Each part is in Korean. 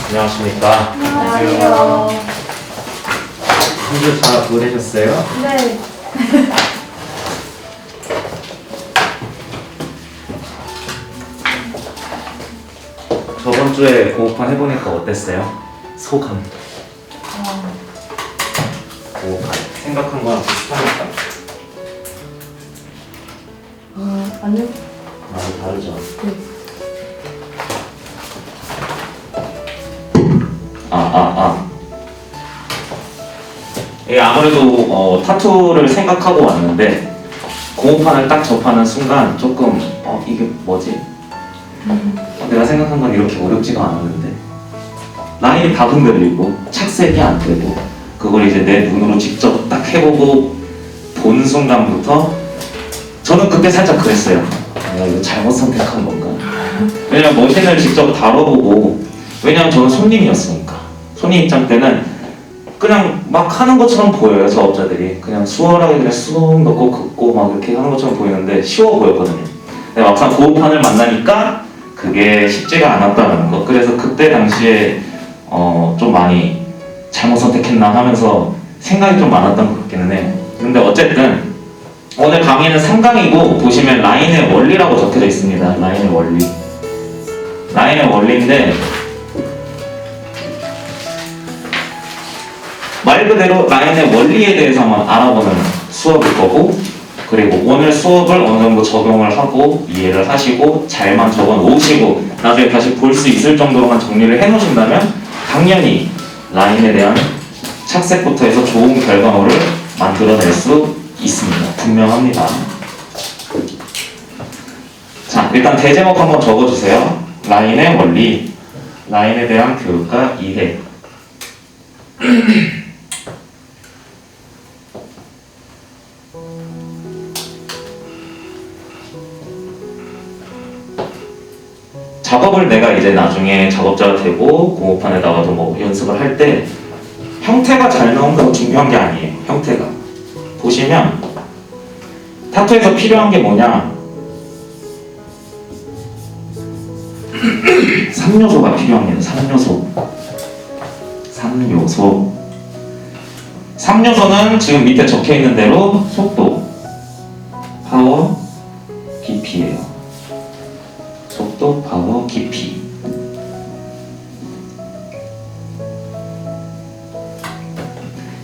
안녕하십니까. 안녕하세요. 한 주 잘 보내셨어요? 네. 저번 주에 고급판 해보니까 어땠어요? 소감. 고급판 생각한 거랑 비슷합니까? 아니요. 많이 다르죠. 네. 이게 아무래도 타투를 생각하고 왔는데 고무판을 딱 접하는 순간 조금 이게 뭐지? 내가 생각한 건 이렇게 어렵지가 않았는데 라인이 다 흔들리고 착색이 안 되고 그걸 이제 내 눈으로 직접 딱 해보고 본 순간부터 저는 그때 살짝 그랬어요. 내가 이거 잘못 선택한 건가? 왜냐면 머신을 직접 다뤄보고 왜냐면 저는 손님이었으니까 손님 입장 때는 그냥 막 하는 것처럼 보여요. 저 업자들이 그냥 수월하게 그냥 쑥 넣고 긋고 막 이렇게 하는 것처럼 보이는데 쉬워 보였거든요. 근데 막상 고급판을 만나니까 그게 쉽지가 않았다는 거. 그래서 그때 당시에 좀 많이 잘못 선택했나 하면서 생각이 좀 많았던 것 같기는 해. 근데 어쨌든 오늘 강의는 3강이고 보시면 라인의 원리라고 적혀져 있습니다. 라인의 원리. 라인의 원리인데 말 그대로 라인의 원리에 대해서 한번 알아보는 수업일 거고 그리고 오늘 수업을 어느 정도 적용을 하고 이해를 하시고 잘만 적어 놓으시고 나중에 다시 볼 수 있을 정도로만 정리를 해 놓으신다면 당연히 라인에 대한 착색부터 해서 좋은 결과물을 만들어낼 수 있습니다. 분명합니다. 자, 일단 대제목 한번 적어주세요. 라인의 원리, 라인에 대한 교육과 이해. 작업을 내가 이제 나중에 작업자가 되고 공업판에다가도 뭐 연습을 할 때 형태가 잘 나온다고 중요한 게 아니에요. 형태가 보시면 타투에서 필요한 게 뭐냐 3요소가 필요합니다. 3요소는 지금 밑에 적혀있는 대로 속도, 파워, 깊이에요. 속도, 파워, 깊이.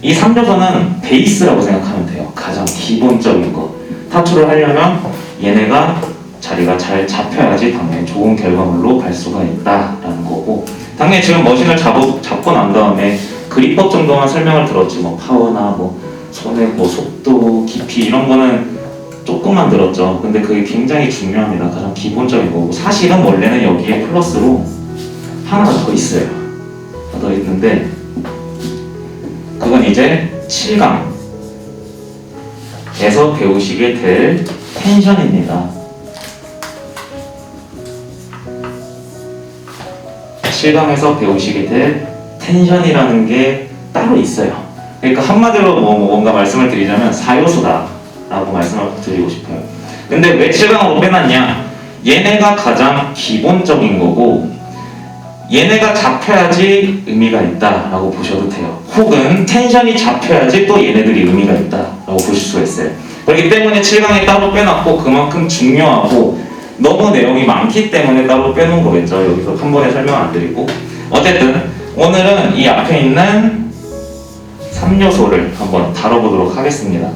이 3요소는 베이스라고 생각하면 돼요. 가장 기본적인 거. 타투를 하려면 얘네가 자리가 잘 잡혀야지 당연히 좋은 결과물로 갈 수가 있다라는 거고 당연히 지금 머신을 잡고 난 다음에 그립법 정도만 설명을 들었지 뭐 파워나 뭐 손의 뭐 속도, 깊이 이런 거는 조금만 들었죠. 근데 그게 굉장히 중요합니다. 가장 기본적인 거고 사실은 원래는 여기에 플러스로 하나가 더 있어요. 더 있는데 그건 이제 7강에서 배우시게 될 텐션입니다. 7강에서 배우시게 될 텐션이라는 게 따로 있어요. 그러니까 한마디로 뭔가 말씀을 드리자면 4요소다 라고 말씀을 드리고 싶어요. 근데 왜 7강으로 빼놨냐? 얘네가 가장 기본적인 거고 얘네가 잡혀야지 의미가 있다라고 보셔도 돼요. 혹은 텐션이 잡혀야지 또 얘네들이 의미가 있다라고 보실 수가 있어요. 그렇기 때문에 7강에 따로 빼놨고 그만큼 중요하고 너무 내용이 많기 때문에 따로 빼놓은 거겠죠. 여기서 한 번에 설명 안 드리고 어쨌든 오늘은 이 앞에 있는 3요소를 한번 다뤄보도록 하겠습니다.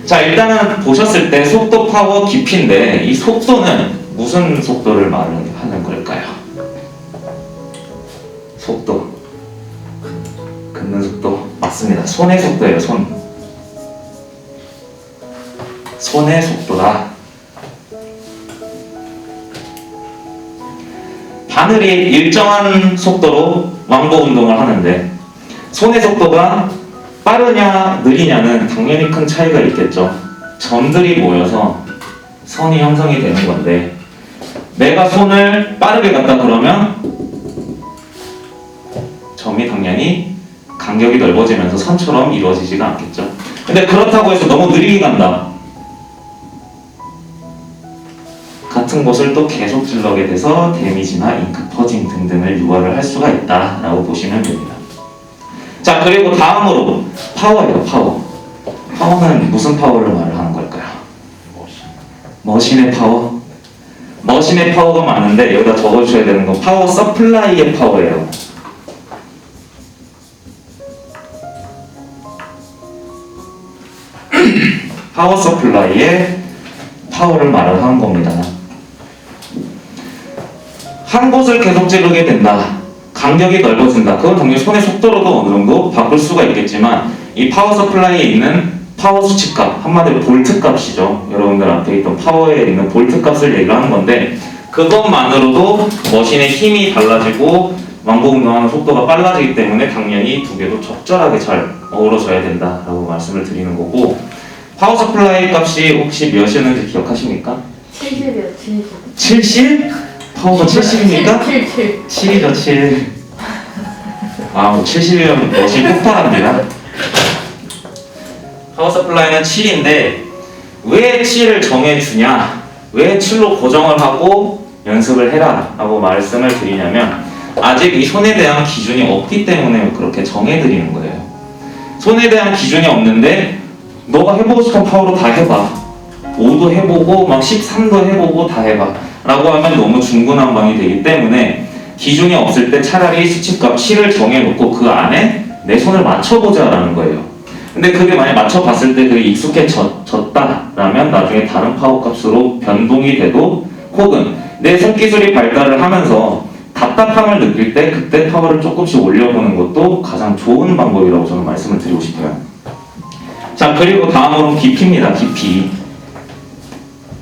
자, 일단은 보셨을 때 속도, 파워, 깊이인데 이 속도는 무슨 속도를 말하는 걸까요? 속도, 긋는 속도 맞습니다. 손의 속도예요. 손의 속도다. 바늘이 일정한 속도로 왕복 운동을 하는데 손의 속도가 빠르냐 느리냐는 당연히 큰 차이가 있겠죠. 점들이 모여서 선이 형성이 되는 건데 내가 손을 빠르게 갔다 그러면 점이 당연히 간격이 넓어지면서 선처럼 이루어지지가 않겠죠. 근데 그렇다고 해서 너무 느리게 간다. 같은 곳을 또 계속 찔러게 돼서 데미지나 잉크 퍼징 등등을 유발을 할 수가 있다라고 보시면 됩니다. 자, 그리고 다음으로 파워예요. 파워는 무슨 파워를 말을 하는 걸까요? 머신의 파워. 머신의 파워가 많은데 여기다 적어주셔야 되는 건 파워 서플라이의 파워예요. 파워 서플라이의 파워를 말을 하는 겁니다. 한 곳을 계속 찌르게 된다. 간격이 넓어진다. 그건 당연히 손의 속도로도 어느 정도 바꿀 수가 있겠지만 이 파워 서플라이에 있는 파워 수치값, 한마디로 볼트 값이죠. 여러분들 앞에 있던 파워에 있는 볼트 값을 얘기를 하는 건데 그것만으로도 머신의 힘이 달라지고 왕복 운동하는 속도가 빨라지기 때문에 당연히 두 개도 적절하게 잘 어우러져야 된다라고 말씀을 드리는 거고 파워 서플라이 값이 혹시 몇이었는지 기억하십니까? 70이요, 70. 70? 파워가 70입니까? 7. 7이죠, 7. 아, 70이면 머신 폭발합니다. 파워 서플라이는 7인데 왜 7을 정해주냐? 왜 7로 고정을 하고 연습을 해라 라고 말씀을 드리냐면 아직 이 손에 대한 기준이 없기 때문에 그렇게 정해드리는 거예요. 손에 대한 기준이 없는데 너가 해보고 싶은 파워로 다 해봐. 5도 해보고 막 13도 해보고 다 해봐 라고 하면 너무 중구난방이 되기 때문에 기준이 없을 때 차라리 수치값 7을 정해놓고 그 안에 내 손을 맞춰보자 라는 거예요. 근데 그게 만약 맞춰봤을 때 그게 익숙해졌다 라면 나중에 다른 파워 값으로 변동이 돼도 혹은 내 손기술이 발달을 하면서 답답함을 느낄 때 그때 파워를 조금씩 올려보는 것도 가장 좋은 방법이라고 저는 말씀을 드리고 싶어요. 자, 그리고 다음으로 깊이입니다.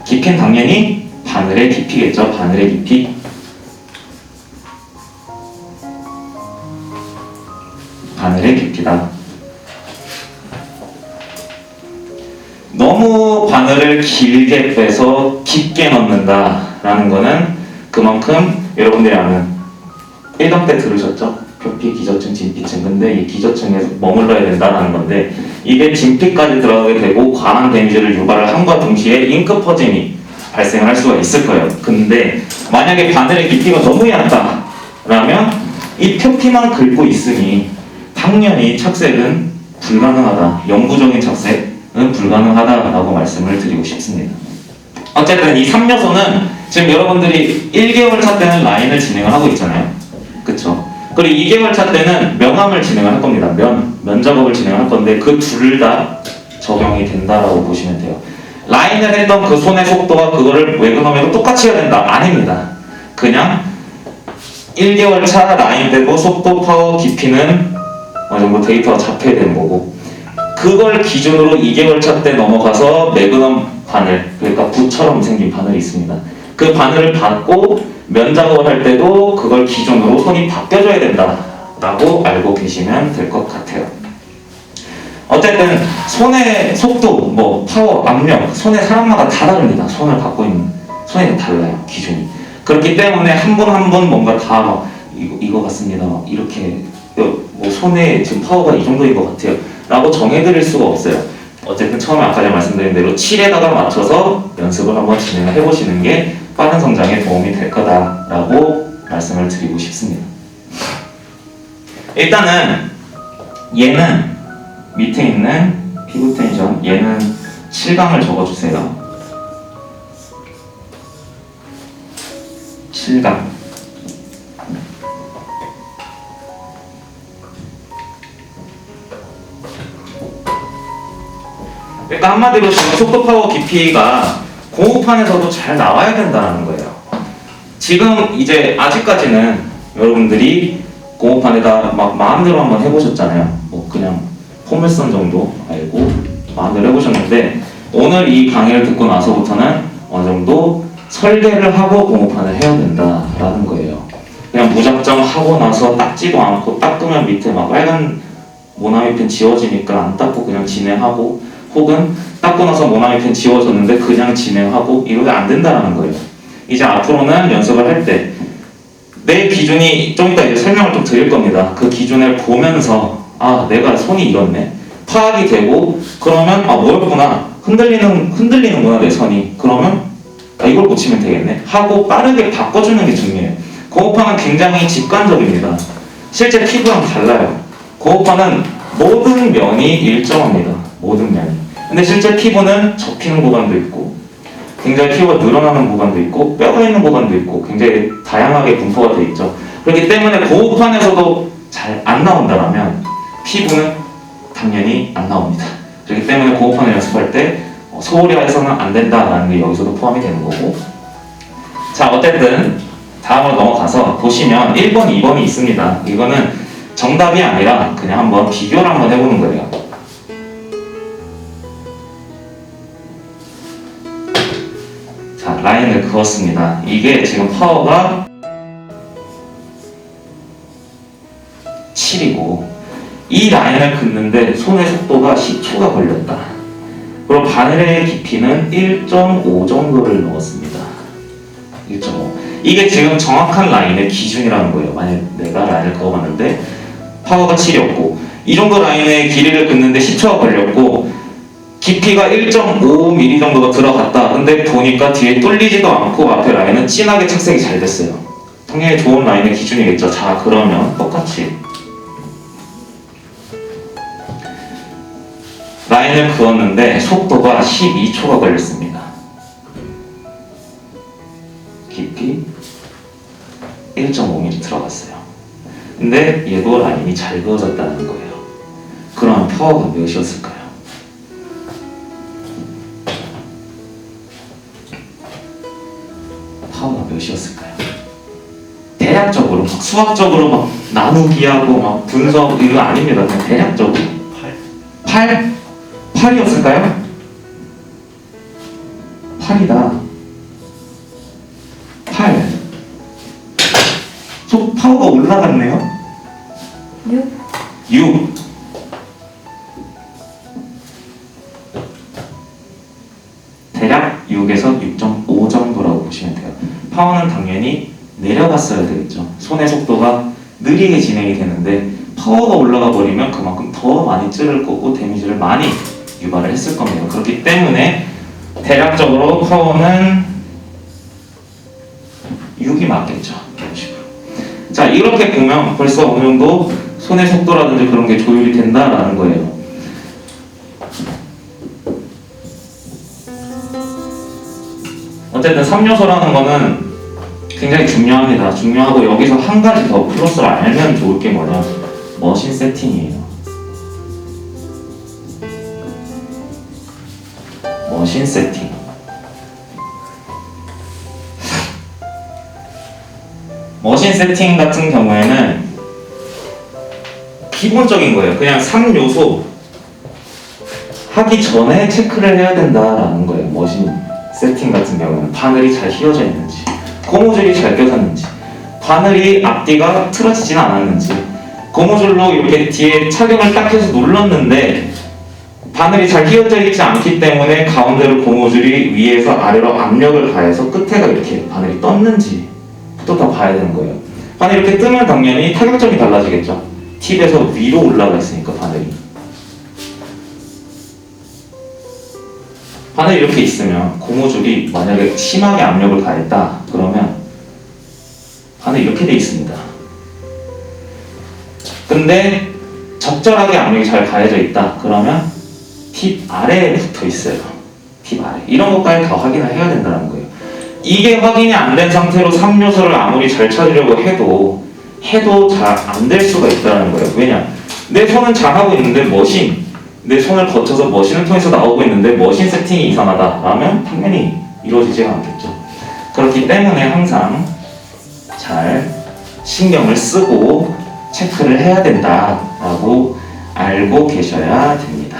깊이는 당연히 바늘의 깊이겠죠. 바늘의 깊이. 바늘의 깊이다. 너무 바늘을 길게 빼서 깊게 넣는다라는 거는 그만큼 여러분들이 아는 1강 때 들으셨죠? 표피, 기저층, 진피층. 근데 이 기저층에서 머물러야 된다는 건데 이게 진피까지 들어가게 되고 과한 데미지를 유발을 함과 동시에 잉크 퍼짐이 발생을 할 수가 있을 거예요. 근데 만약에 바늘의 깊이가 너무 얕다라면 이 표피만 긁고 있으니 당연히 착색은 불가능하다. 영구적인 착색은 불가능하다라고 말씀을 드리고 싶습니다. 어쨌든 이 3요소는 지금 여러분들이 1개월 차 때는 라인을 진행을 하고 있잖아요. 그쵸? 그리고 2개월 차 때는 명암을 진행을 할 겁니다. 면 작업을 진행을 할 건데 그 둘 다 적용이 된다라고 보시면 돼요. 라인을 했던 그 손의 속도가 그거를 외근업에도 똑같이 해야 된다. 아닙니다. 그냥 1개월 차 라인 때도 속도, 파워, 깊이는 어느 정도 데이터가 잡혀야 되는 거고 그걸 기준으로 2개월 차 때 넘어가서 매그넘 바늘, 그러니까 붓처럼 생긴 바늘이 있습니다. 그 바늘을 받고 면 작업을 할 때도 그걸 기준으로 손이 바뀌어줘야 된다라고 알고 계시면 될 것 같아요. 어쨌든 손의 속도, 뭐 파워, 압력, 손의 사람마다 다 다릅니다. 손을 갖고 있는 손이 달라요, 기준이. 그렇기 때문에 한 분 한 분 뭔가 다 막 이거 같습니다. 막 이렇게 뭐 손에 지금 파워가 이 정도인 것 같아요. 라고 정해드릴 수가 없어요. 어쨌든 처음에 아까 제가 말씀드린 대로 7에다가 맞춰서 연습을 한번 진행을 해보시는 게 빠른 성장에 도움이 될 거다라고 말씀을 드리고 싶습니다. 일단은 얘는 밑에 있는 피부 텐션 얘는 7강을 적어주세요. 7강. 그러니까 한마디로 지금 속도, 파워, 깊이가 공업판에서도 잘 나와야 된다는 거예요. 지금 이제 아직까지는 여러분들이 공업판에다 막 마음대로 한번 해보셨잖아요. 뭐 그냥 포물선 정도 알고 마음대로 해보셨는데 오늘 이 강의를 듣고 나서부터는 어느 정도 설계를 하고 공업판을 해야 된다라는 거예요. 그냥 무작정 하고 나서 닦지도 않고 닦으면 밑에 막 빨간 모나미펜 지워지니까 안 닦고 그냥 진행하고 혹은 닦고 나서 모나미펜 지워졌는데 그냥 진행하고 이러면 안 된다는 거예요. 이제 앞으로는 연습을 할 때 내 기준이 좀 이따 이제 설명을 좀 드릴 겁니다. 그 기준을 보면서 아 내가 손이 이렇네 파악이 되고 그러면 아 뭐였구나 흔들리는구나 내 손이 그러면 아, 이걸 고치면 되겠네 하고 빠르게 바꿔주는 게 중요해요. 공업화는 굉장히 직관적입니다. 실제 피부랑 달라요. 공업화는 모든 면이 일정합니다. 모든 면이. 근데 실제 피부는 접히는 구간도 있고 굉장히 피부가 늘어나는 구간도 있고 뼈가 있는 구간도 있고 굉장히 다양하게 분포가 되어 있죠. 그렇기 때문에 공업판에서도 잘 안 나온다면 피부는 당연히 안 나옵니다. 그렇기 때문에 공업판을 연습할 때 소홀히 해서는 안 된다라는 게 여기서도 포함이 되는 거고. 자, 어쨌든 다음으로 넘어가서 보시면 1번, 2번이 있습니다. 이거는 정답이 아니라 그냥 한번 비교를 한번 해보는 거예요. 자, 라인을 그었습니다. 이게 지금 파워가 7이고 이 라인을 긋는데 손의 속도가 10초가 걸렸다. 그리고 바늘의 깊이는 1.5 정도를 넣었습니다. 1.5. 이게 지금 정확한 라인의 기준이라는 거예요. 만약 내가 라인을 그어봤는데 파워가 7이었고 이 정도 라인의 길이를 긋는데 10초가 걸렸고 깊이가 1.5mm 정도가 들어갔다. 근데 보니까 뒤에 뚫리지도 않고 앞에 라인은 진하게 착색이 잘 됐어요. 당연히 좋은 라인의 기준이겠죠. 자, 그러면 똑같이 라인을 그었는데 속도가 12초가 걸렸습니다. 깊이 1.5mm 들어갔어요. 근데 얘도 라인이 잘 그어졌다는 거예요. 그럼 파워가 몇이었을까요? 파워가 몇이었을까요? 대략적으로 막 수학적으로 막 나누기하고 막 분석 이거 아닙니다. 그냥 대략적으로 8? 8이었을까요? 8이다. 8. 파워가 올라갔네요. 6. 6. 대략 6에서 6.5 정도라고 보시면 돼요. 파워는 당연히 내려갔어야 되겠죠. 손의 속도가 느리게 진행이 되는데 파워가 올라가 버리면 그만큼 더 많이 찌를 거고 데미지를 많이 유발을 했을 겁니다. 그렇기 때문에 대략적으로 파워는 6이 맞겠죠. 이런 식으로. 자, 이렇게 보면 벌써 어느 정도 손의 속도라든지 그런 게 조율이 된다라는 거예요. 어쨌든 3요소라는 거는 굉장히 중요합니다. 중요하고 여기서 한 가지 더 플러스를 알면 좋을 게 뭐냐, 머신 세팅이에요. 머신 세팅. 머신 세팅 같은 경우에는 기본적인 거예요. 그냥 3요소 하기 전에 체크를 해야 된다라는 거예요. 머신 세팅 같은 경우는 바늘이 잘 휘어져 있는지, 고무줄이 잘 껴졌는지, 바늘이 앞뒤가 틀어지진 않았는지, 고무줄로 이렇게 뒤에 착용을 딱 해서 눌렀는데 바늘이 잘 휘어져 있지 않기 때문에 가운데로 고무줄이 위에서 아래로 압력을 가해서 끝에가 이렇게 바늘이 떴는지부터 다 봐야 되는 거예요. 바늘이 이렇게 뜨면 당연히 타격점이 달라지겠죠. 팁에서 위로 올라가 있으니까 바늘이. 바늘이 이렇게 있으면 고무줄이 만약에 심하게 압력을 가했다 그러면 바늘이 이렇게 돼 있습니다. 근데 적절하게 압력이 잘 가해져 있다 그러면 팁 아래에 붙어 있어요. 팁 아래. 이런 것까지 다 확인을 해야 된다는 거예요. 이게 확인이 안 된 상태로 3요소를 아무리 잘 찾으려고 해도 잘 안 될 수가 있다는 거예요. 왜냐? 내 손은 잘하고 있는데 내 손을 거쳐서 머신을 통해서 나오고 있는데 머신 세팅이 이상하다 라면 당연히 이루어지지가 않겠죠. 그렇기 때문에 항상 잘 신경을 쓰고 체크를 해야 된다라고 알고 계셔야 됩니다.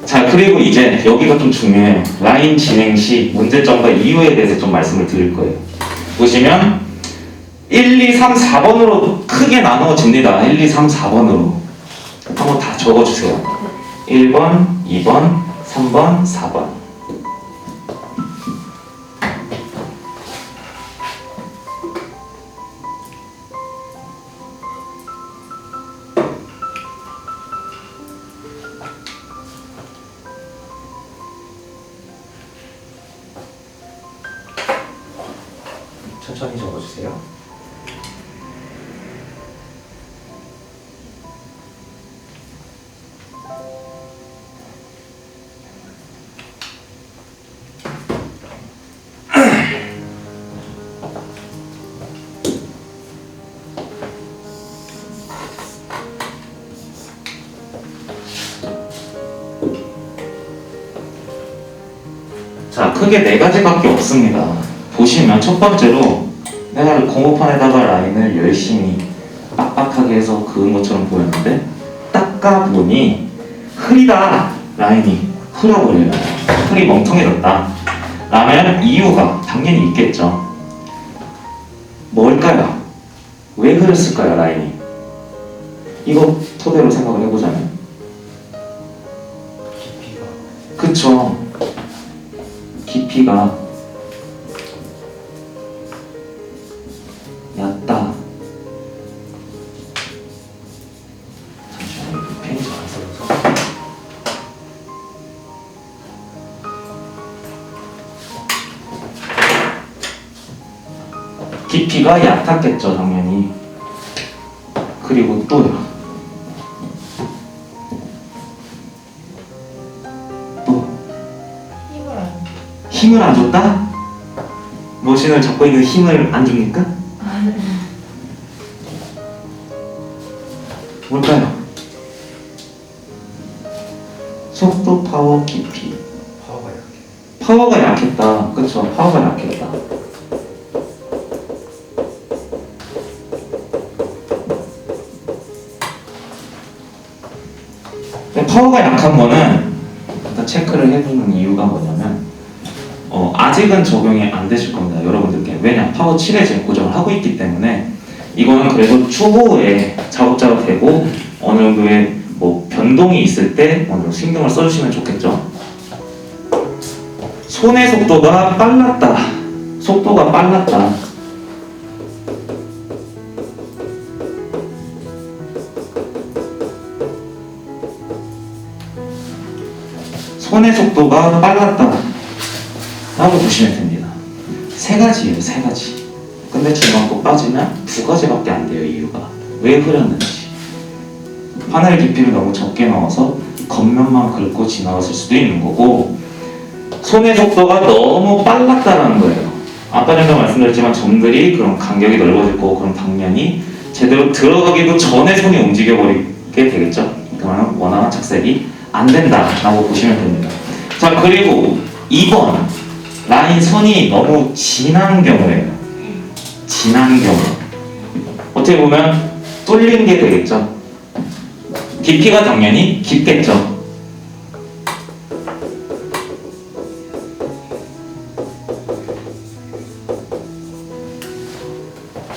자, 그리고 이제 여기가 좀 중요해요. 라인 진행 시 문제점과 이유에 대해서 좀 말씀을 드릴 거예요. 보시면 1, 2, 3, 4번으로 크게 나누어집니다. 1, 2, 3, 4번으로 한번 다 적어주세요. 1번, 2번, 3번, 4번. 천천히 적어주세요. 자, 크게 네 가지밖에 없습니다. 보시면 첫 번째로 내가 공업판에다가 라인을 열심히 빡빡하게 해서 그은 것처럼 보였는데 닦아보니 흐리다. 라인이 흐려버려요. 흐리 멍텅해졌다. 라면 이유가 당연히 있겠죠. 뭘까요? 왜 흐렸을까요, 라인이? 이거 토대로 생각을 해보자면. 깊이가 그쵸. 깊이가 얕다. 잠시만요. 펜이 잘 안 써져서. 깊이가 얕았겠죠, 당연히. 그리고 또요. 또 힘을 안. 힘을 안 줬다? 머신을 잡고 있는 힘을 안 줍니까? 뭘까요? 속도, 파워, 깊이. 파워가 약해. 파워가 약했다. 그쵸? 파워가 약했다. 근데 파워가 약한 거는 일단 체크를 해보는 이유가 뭐냐면 아직은 적용이 안 되실 겁니다. 여러분들께. 왜냐? 파워 7에 지금 고정을 하고 있기 때문에 이거는 그래도 추후에 작업자가 되고 어느 정도의 뭐 변동이 있을 때 어느 정도 신경을 써주시면 좋겠죠. 손의 속도가 빨랐다. 속도가 빨랐다. 손의 속도가 빨랐다 라고 보시면 됩니다. 세 가지예요, 세 가지. 근데 중간 거 빠지면 두 가지밖에 안 돼요, 이유가. 왜 흐렸는지. 하늘 깊이를 너무 적게 넣어서 겉면만 긁고 지나갔을 수도 있는 거고, 손의 속도가 너무 빨랐다라는 거예요. 아까 전에 말씀드렸지만 점들이 그런 간격이 넓어지고 그런 방면이 제대로 들어가기도 전에 손이 움직여버리게 되겠죠. 그러면 원활한 착색이 안 된다라고 보시면 됩니다. 자, 그리고 2번 라인 선이 너무 진한 경우예요. 진한 경우 어떻게 보면 뚫린 게 되겠죠. 깊이가 당연히 깊겠죠.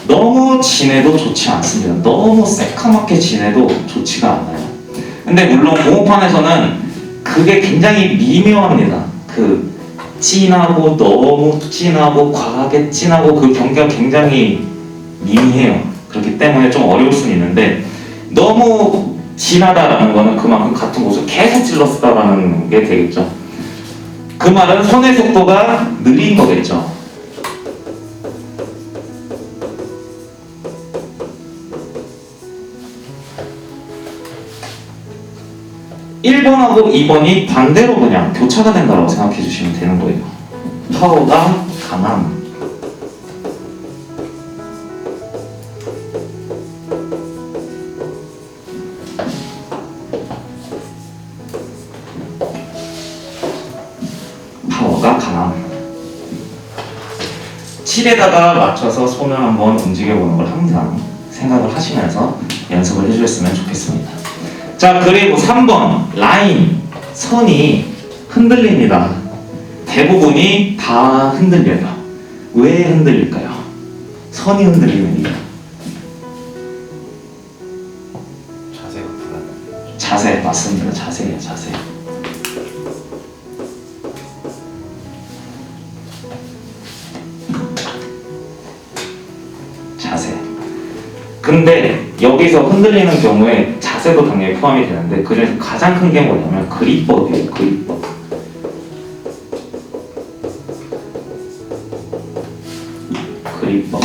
너무 진해도 좋지 않습니다. 너무 새카맣게 진해도 좋지가 않아요. 근데 물론 공업판에서는 그게 굉장히 미묘합니다. 그 진하고 너무 진하고 과하게 진하고 그 경계가 굉장히 미미해요. 그렇기 때문에 좀 어려울 수는 있는데 너무 진하다라는 거는 그만큼 같은 곳을 계속 찔렀다라는 게 되겠죠. 그 말은 손의 속도가 느린 거겠죠. 1번하고 2번이 반대로 그냥 교차가 된다고 생각해 주시면 되는 거예요. 파워가 강함. 파워가 강함. 7에다가 맞춰서 손을 한번 움직여보는 걸 항상 생각을 하시면서 연습을 해주셨으면 좋겠습니다. 자, 그리고 3번 라인, 선이 흔들립니다. 대부분이 다 흔들려요. 왜 흔들릴까요? 선이 흔들리는 이유. 자세가 불안해. 자세, 맞습니다. 자세예요, 자세. 자세. 근데 여기서 흔들리는 경우에 자세도 당연히 포함이 되는데 그중에서 가장 큰 게 뭐냐면 그립법이에요. 그립법. 그립법.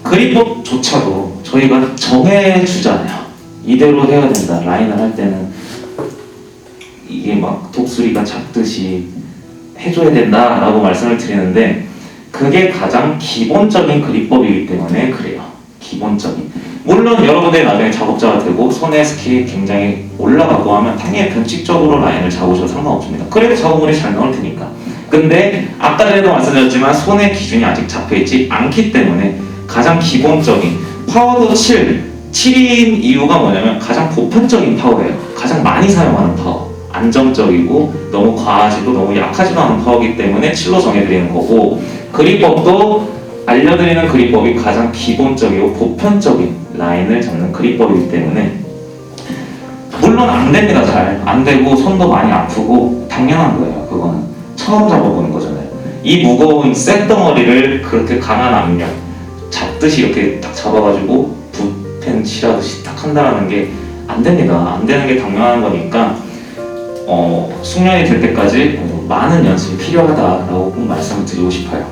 그립법조차도 저희가 정해주잖아요. 이대로 해야 된다. 라인을 할 때는 이게 막 독수리가 잡듯이 해줘야 된다라고 말씀을 드리는데 그게 가장 기본적인 그립법이기 때문에 그래요. 기본적인. 물론 여러분들이 나중에 작업자가 되고 손의 스킬이 굉장히 올라가고 하면 당연히 변칙적으로 라인을 잡으셔도 상관없습니다. 그래도 작업물이 잘 나올 테니까. 근데 아까 전에도 말씀드렸지만 손의 기준이 아직 잡혀있지 않기 때문에 가장 기본적인 파워도 7인 이유가 뭐냐면 가장 보편적인 파워예요. 가장 많이 사용하는 파워. 안정적이고 너무 과하지도 너무 약하지도 않은 파워이기 때문에 7로 정해드리는 거고 그립법도 알려드리는 그립법이 가장 기본적이고 보편적인 라인을 잡는 그립법이기 때문에 물론 안 됩니다. 잘 안 되고 손도 많이 아프고 당연한 거예요. 그거는 처음 잡아보는 거잖아요. 이 무거운 쇳덩어리를 그렇게 강한 압력 잡듯이 이렇게 딱 잡아가지고 붓펜 칠하듯이 딱 한다는 게 안 됩니다. 안 되는 게 당연한 거니까 숙련이 될 때까지 많은 연습이 필요하다라고 꼭 말씀을 드리고 싶어요.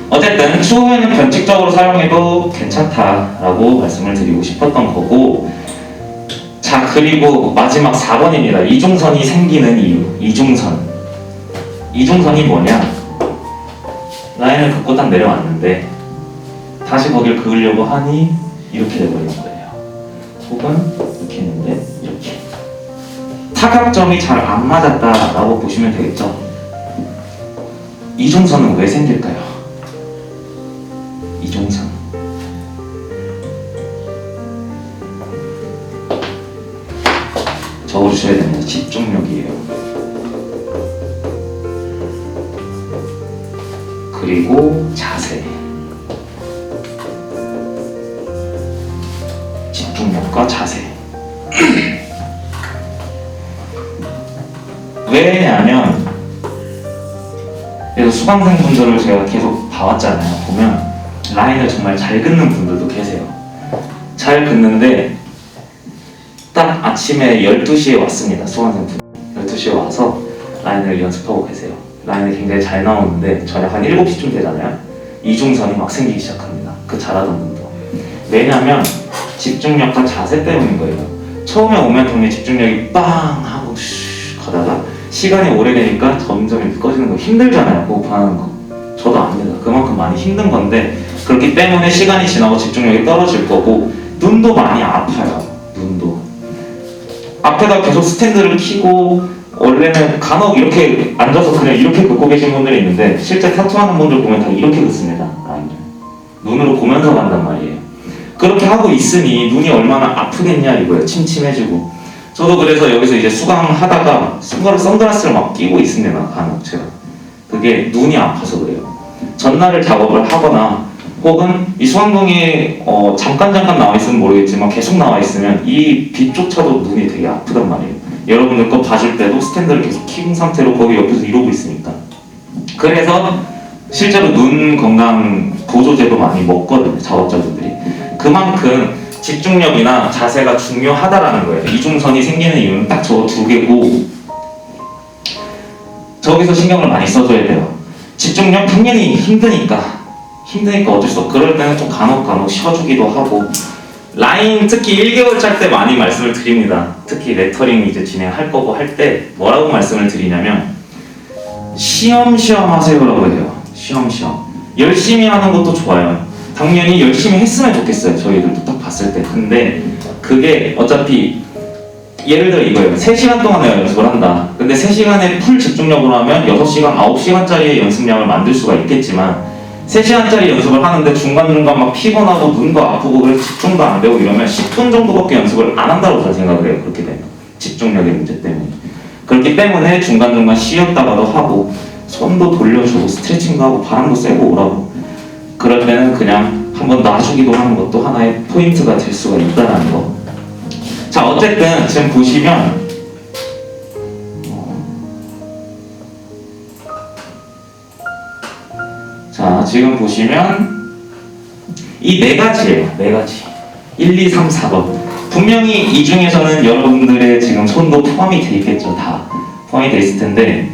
어쨌든 추후에는 변칙적으로 사용해도 괜찮다라고 말씀을 드리고 싶었던 거고 자 그리고 마지막 4번입니다. 이중선이 생기는 이유. 이중선이 뭐냐 라인을 긋고 딱 내려왔는데 다시 거길 그으려고 하니 이렇게 돼버리는 거예요. 혹은 이렇게 했는데 이렇게 타각점이 잘 안 맞았다라고 보시면 되겠죠. 이중선은 왜 생길까요? 이중선 적어주셔야 됩니다. 집중력이에요. 그리고 자세 집중력과 자세 왜냐하면 그래서 수강생분들을 제가 계속 봐왔잖아요. 보면 라인을 정말 잘 긋는 분들도 계세요. 잘 긋는데 딱 아침에 12시에 왔습니다. 수강생분 12시에 와서 라인을 연습하고 계세요. 라인이 굉장히 잘 나오는데 저녁 한 7시쯤 되잖아요. 이중선이 막 생기기 시작합니다. 그 잘하던 분도. 왜냐하면 집중력과 자세 때문인 거예요. 처음에 오면 동네 집중력이 빵 하고 슉 가다가 시간이 오래되니까 점점 이렇게 꺼지는 거 힘들잖아요. 호흡하는 거. 저도 압니다. 그만큼 많이 힘든 건데 그렇기 때문에 시간이 지나고 집중력이 떨어질 거고 눈도 많이 아파요. 눈도. 앞에다 계속 스탠드를 켜고 원래는 간혹 이렇게 앉아서 그냥 이렇게 긋고 계신 분들이 있는데 실제 타투하는 분들 보면 다 이렇게 긋습니다. 라인을. 눈으로 보면서 간단 말이에요. 그렇게 하고 있으니 눈이 얼마나 아프겠냐 이거예요. 침침해지고. 저도 그래서 여기서 이제 수강하다가 선글라스를 막 끼고 있습니다. 간혹 제가. 그게 눈이 아파서 그래요. 전날을 작업을 하거나 혹은 이 수강동이 잠깐 나와 있으면 모르겠지만 계속 나와 있으면 이 빛조차도 눈이 되게 아프단 말이에요. 여러분들 거 봐줄 때도 스탠드를 계속 킨 상태로 거기 옆에서 이러고 있으니까. 그래서 실제로 눈 건강 보조제도 많이 먹거든요. 작업자분들이. 그만큼 집중력이나 자세가 중요하다라는 거예요. 이중선이 생기는 이유는 딱 저 두 개고 저기서 신경을 많이 써줘야 돼요. 집중력 당연히 힘드니까 어쩔 수 없고 그럴 때는 좀 간혹 쉬어주기도 하고 라인 특히 1개월차 때 많이 말씀을 드립니다. 특히 레터링 이제 진행할 거고 할 때 뭐라고 말씀을 드리냐면 쉬엄쉬엄 하세요라고 해요. 쉬엄쉬엄. 열심히 하는 것도 좋아요. 당연히 열심히 했으면 좋겠어요. 저희들도 딱 봤을 때. 근데 그게 어차피 예를 들어 이거예요. 3시간 동안 내가 연습을 한다. 근데 3시간에 풀 집중력으로 하면 6시간, 9시간짜리의 연습량을 만들 수가 있겠지만 3시간짜리 연습을 하는데 중간중간 막 피곤하고 눈도 아프고 그래서 집중도 안 되고 이러면 10분 정도밖에 연습을 안 한다고 저는 생각을 해요. 그렇게 되면. 집중력의 문제 때문에. 그렇기 때문에 중간중간 쉬었다가도 하고 손도 돌려주고 스트레칭도 하고 바람도 쐬고 오라고. 그럴 때는 그냥 한번 놔주기도 하는 것도 하나의 포인트가 될 수가 있다는 거. 자, 어쨌든 지금 보시면 자, 지금 보시면 이 4가지예요. 4가지. 1, 2, 3, 4번. 분명히 이 중에서는 여러분들의 지금 손도 포함이 돼 있겠죠. 다 포함이 돼 있을 텐데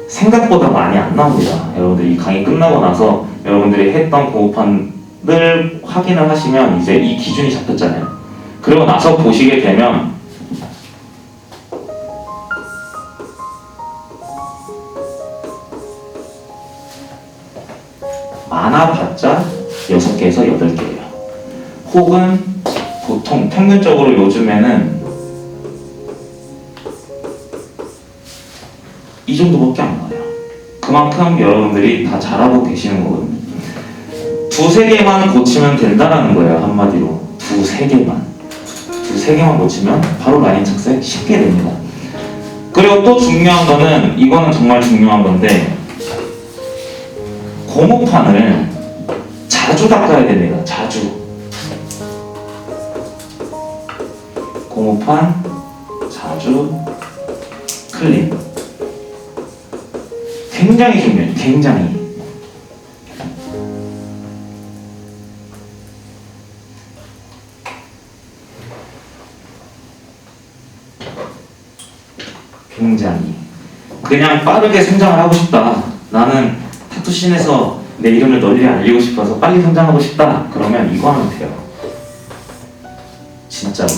생각보다 많이 안 나옵니다. 여러분들 이 강의 끝나고 나서 여러분들이 했던 공업판을 확인을 하시면 이제 이 기준이 잡혔잖아요. 그리고 나서 보시게 되면 많아봤자 6개에서 8개예요. 혹은 보통 평균적으로 요즘에는 이 정도밖에 안 나와요. 그만큼 여러분들이 다 잘하고 계시는 거거든요. 2-3개만 고치면 된다는 거예요. 한마디로 2-3개만 고치면 바로 라인 착색 쉽게 됩니다. 그리고 또 중요한 거는 이거는 정말 중요한 건데 고무판을 자주 닦아야 됩니다. 자주. 고무판 자주 클린. 굉장히 중요해요. 굉장히. 굉장히. 그냥 빠르게 성장을 하고 싶다. 나는 타투씬에서 내 이름을 널리 알리고 싶어서 빨리 성장하고 싶다. 그러면 이거 하면 돼요. 진짜로.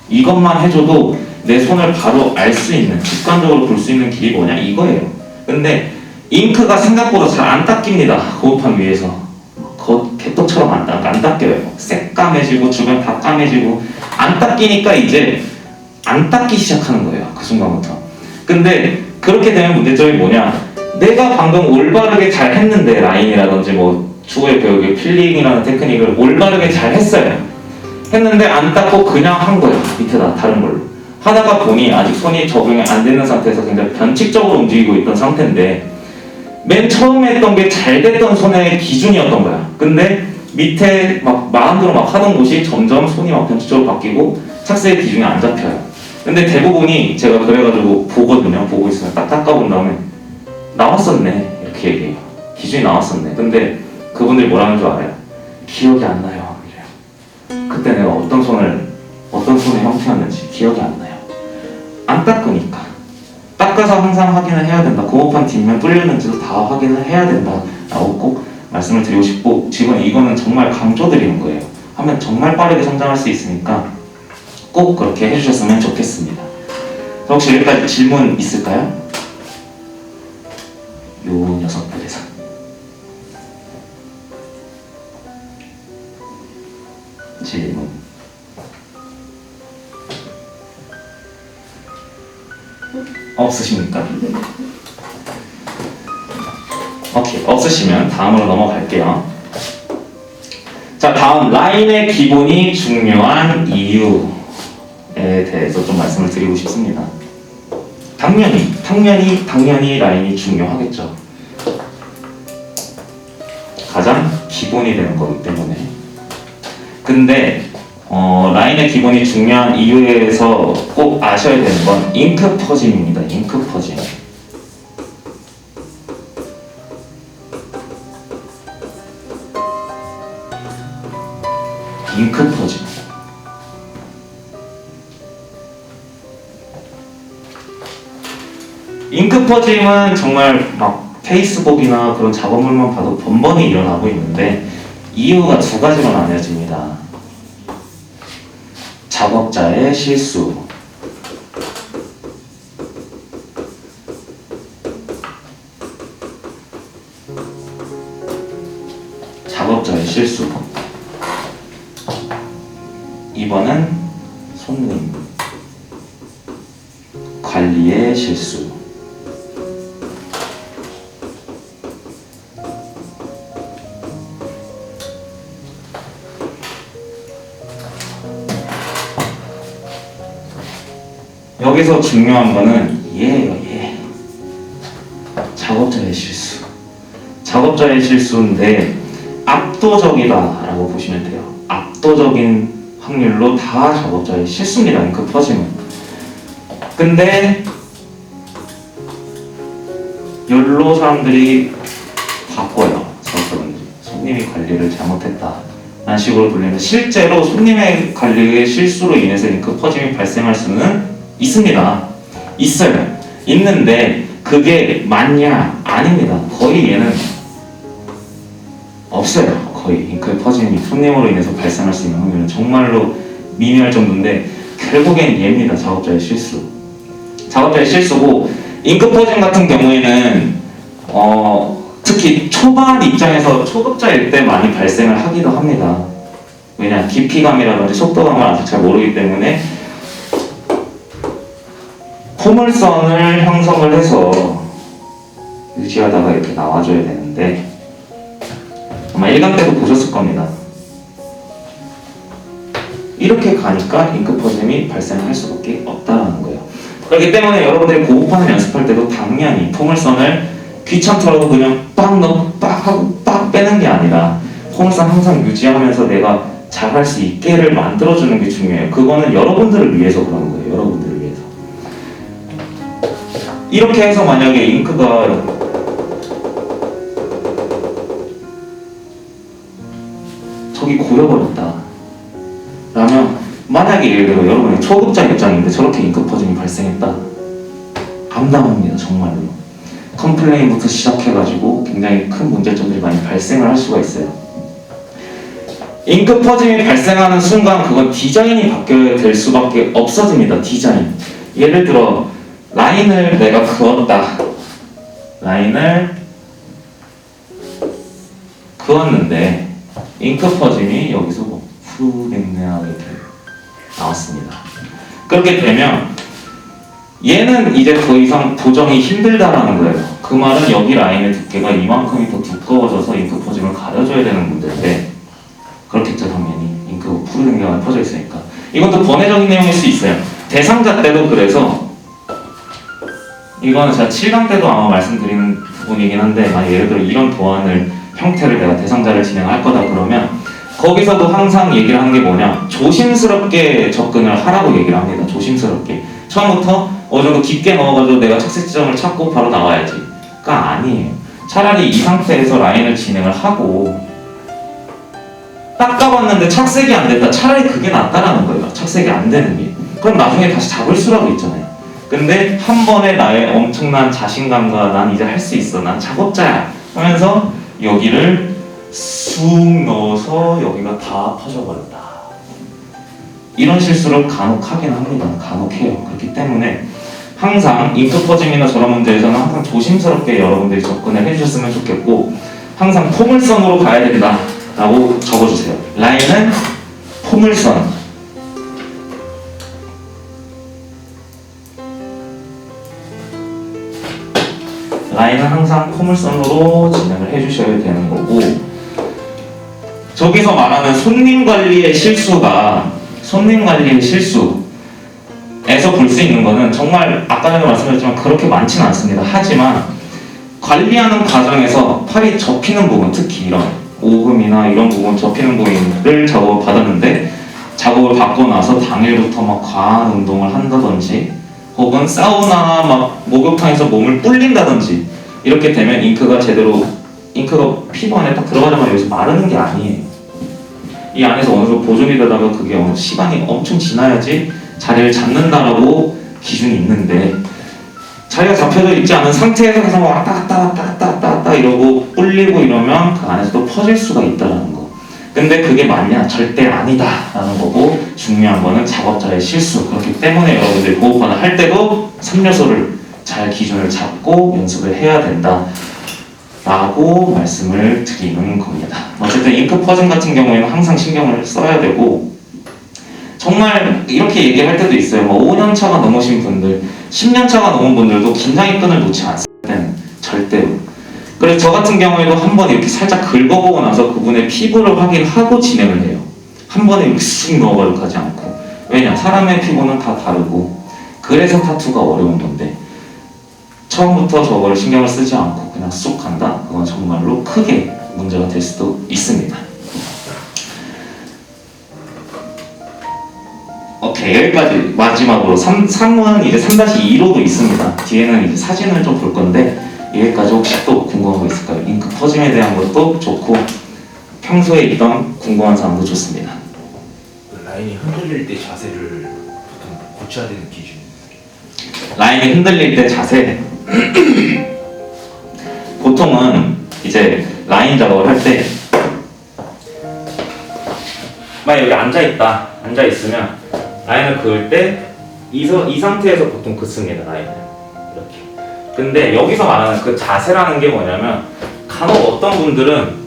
이것만 해줘도 내 손을 바로 알 수 있는, 직관적으로 볼 수 있는 길이 뭐냐 이거예요. 근데 잉크가 생각보다 잘 안 닦입니다. 고무판 위에서. 개떡처럼 안 닦여요. 새까매지고 주변 다 까매지고 안 닦이니까 이제 안 닦기 시작하는 거예요. 그 순간부터. 근데 그렇게 되면 문제점이 뭐냐? 내가 방금 올바르게 잘 했는데 라인이라든지 뭐 추후에 배우기 필링이라는 테크닉을 올바르게 잘 했어요. 했는데 안 닦고 그냥 한 거예요. 밑에다 다른 걸로. 하다가 보니 아직 손이 적응이 안 되는 상태에서 굉장히 변칙적으로 움직이고 있던 상태인데 맨 처음에 했던 게 잘 됐던 손의 기준이었던 거야. 근데 밑에 막 마음대로 막 하던 곳이 점점 손이 막 변칙적으로 바뀌고 착색의 기준이 안 잡혀요. 근데 대부분이 제가 그래가지고 보거든요. 보고 있으면 딱 닦아본 다음에 나왔었네 이렇게 얘기해요. 기준이 나왔었네. 근데 그분들이 뭐라는 줄 알아요? 기억이 안 나요. 이래요. 그때 내가 어떤 손의 형태였는지 기억이 안 나요. 안 닦으니까. 닦아서 항상 확인을 해야 된다. 고무판 뒷면 뚫렸는지도 다 확인을 해야 된다 라고 꼭 말씀을 드리고 싶고, 지금 이거는 정말 강조드리는 거예요. 하면 정말 빠르게 성장할 수 있으니까 꼭 그렇게 해주셨으면 좋겠습니다. 혹시 여기까지 질문 있을까요? 요 녀석들에서. 질문. 없으십니까? 오케이, 없으시면 다음으로 넘어갈게요. 자, 다음 라인의 기본이 중요한 이유에 대해서 좀 말씀을 드리고 싶습니다. 당연히 라인이 중요하겠죠. 가장 기본이 되는 거기 때문에. 근데 라인의 기본이 중요한 이유에서 꼭 아셔야 되는 건 잉크 퍼짐입니다. 잉크 퍼짐. 잉크 퍼짐. 잉크 퍼짐은 정말 막 페이스북이나 그런 작업물만 봐도 번번이 일어나고 있는데 이유가 두 가지로 나뉘어집니다. 작업자의 실수, 작업자의 실수. 2번은 손님, 관리의 실수. 여기서 중요한 거는 얘예요, 얘. 작업자의 실수. 작업자의 실수인데 압도적이다라고 보시면 돼요. 압도적인 확률로 다 작업자의 실수입니다. 잉크 퍼짐은. 근데 열로 사람들이 바꿔요. 작업자분들이. 손님이 관리를 잘못했다 라는 식으로 돌리는데 실제로 손님의 관리의 실수로 인해서 잉크 퍼짐이 발생할 수는 있습니다. 있어요. 있는데 그게 맞냐? 아닙니다. 거의 얘는 없어요. 거의 잉크의 퍼짐이 손님으로 인해서 발생할 수 있는 확률은 정말로 미미할 정도인데 결국엔 얘입니다. 작업자의 실수. 작업자의 실수고 잉크 퍼짐 같은 경우에는 특히 초반 입장에서 초급자일 때 많이 발생을 하기도 합니다. 왜냐? 깊이감이라든지 속도감을 아직 잘 모르기 때문에 포물선을 형성을 해서 유지하다가 이렇게 나와줘야 되는데 아마 1강 때도 보셨을 겁니다. 이렇게 가니까 잉크 퍼짐이 발생할 수밖에 없다는 거예요. 그렇기 때문에 여러분들이 고급판을 연습할 때도 당연히 포물선을 귀찮더라도 그냥 빡 넣고 빡 하고 빡 빼는 게 아니라 포물선 항상 유지하면서 내가 잘할 수 있게를 만들어주는 게 중요해요. 그거는 여러분들을 위해서 그러는 거예요. 여러분들을 위해서. 이렇게 해서 만약에 잉크가 저기 고여버렸다 라면 만약에 예를 들어 여러분이 초급자 입장인데 저렇게 잉크 퍼짐이 발생했다 암담합니다. 정말로 컴플레인부터 시작해가지고 굉장히 큰 문제점들이 많이 발생을 할 수가 있어요. 잉크 퍼짐이 발생하는 순간 그건 디자인이 바뀌어야 될 수밖에 없어집니다. 디자인. 예를 들어 라인을 내가 그었다. 라인을 그었는데 잉크 퍼짐이 여기서 푸르맹맹하게 이렇게 나왔습니다. 그렇게 되면 얘는 이제 더 이상 보정이 힘들다라는 거예요. 그 말은 여기 라인의 두께가 이만큼이 더 두꺼워져서 잉크 퍼짐을 가려줘야 되는 문제인데 그렇겠죠. 당연히 잉크 푸르맹맹하게 퍼져 있으니까. 이것도 번외적인 내용일 수 있어요. 대상자 때도 그래서 이거는 제가 7강 때도 아마 말씀드리는 부분이긴 한데 만약 예를 들어 이런 도안을 형태를 내가 대상자를 진행할 거다 그러면 거기서도 항상 얘기를 하는 게 뭐냐 조심스럽게 접근을 하라고 얘기를 합니다. 조심스럽게 처음부터 어느 정도 깊게 넣어가지고 내가 착색 지점을 찾고 바로 나와야지가 아니에요. 차라리 이 상태에서 라인을 진행을 하고 닦아봤는데 착색이 안 됐다. 차라리 그게 낫다라는 거예요. 착색이 안 되는 게. 그럼 나중에 다시 잡을 수라도 있잖아요. 근데 한 번에 나의 엄청난 자신감과 난 이제 할 수 있어. 난 작업자야. 하면서 여기를 쑥 넣어서 여기가 다 퍼져버렸다. 이런 실수를 간혹 하긴 합니다. 간혹 해요. 그렇기 때문에 항상 잉크 퍼짐이나 저런 문제에서는 항상 조심스럽게 여러분들이 접근을 해주셨으면 좋겠고 항상 포물선으로 가야 된다 라고 적어주세요. 라인은 포물선. 라인은 항상 포물선으로 진행을 해주셔야 되는 거고 저기서 말하는 손님 관리의 실수가 손님 관리의 실수에서 볼 수 있는 거는 정말 아까 전에 말씀드렸지만 그렇게 많지는 않습니다. 하지만 관리하는 과정에서 팔이 접히는 부분 특히 이런 오금이나 이런 부분 접히는 부분을 작업을 받았는데 작업을 받고 나서 당일부터 막 과한 운동을 한다든지 혹은 사우나 막 목욕탕에서 몸을 불린다든지 이렇게 되면 잉크가 피부 안에 딱 들어가자마자 여기서 마르는 게 아니에요. 이 안에서 어느 정도 보존이 되다가 그게 어느 시간이 엄청 지나야지 자리를 잡는다라고 기준이 있는데 자리가 잡혀져 있지 않은 상태에서 계속 왔다 갔다 이러고 불리고 이러면 그 안에서도 퍼질 수가 있다는 거. 근데 그게 맞냐? 절대 아니다라는 거고 중요한 거는 작업자의 실수. 그렇기 때문에 여러분들이 고급판을 할 때도 3요소를 잘 기준을 잡고 연습을 해야 된다 라고 말씀을 드리는 겁니다. 어쨌든 잉크 퍼짐 같은 경우에는 항상 신경을 써야 되고 정말 이렇게 얘기할 때도 있어요. 뭐 5년 차가 넘으신 분들, 10년 차가 넘은 분들도 긴장의 끈을 놓지 않습니다. 절대로. 그래서 저 같은 경우에도 한 번 이렇게 살짝 긁어보고 나서 그분의 피부를 확인하고 진행을 해요. 한 번에 이렇게 쑥 넣어버리고 가지 않고. 왜냐? 사람의 피부는 다 다르고 그래서 타투가 어려운 건데 처음부터 저걸 신경을 쓰지 않고 그냥 쑥 간다? 그건 정말로 크게 문제가 될 수도 있습니다. 오케이, 여기까지 마지막으로 3은 이제 3-2로도 있습니다. 뒤에는 이제 사진을 좀 볼 건데 여기까지 혹시 또 궁금한 거 있을까요? 잉크 퍼짐에 대한 것도 좋고 평소에 있던 궁금한 사항도 좋습니다. 라인이 흔들릴 때 자세를 보통 고쳐야 되는 기준이 라인이 흔들릴 때 자세 보통은 이제 라인 작업을 할 때 만약 여기 앉아 있으면 라인을 그을 때 이 상태에서 보통 긋습니다. 라인을 이렇게. 근데 여기서 말하는 그 자세라는 게 뭐냐면 간혹 어떤 분들은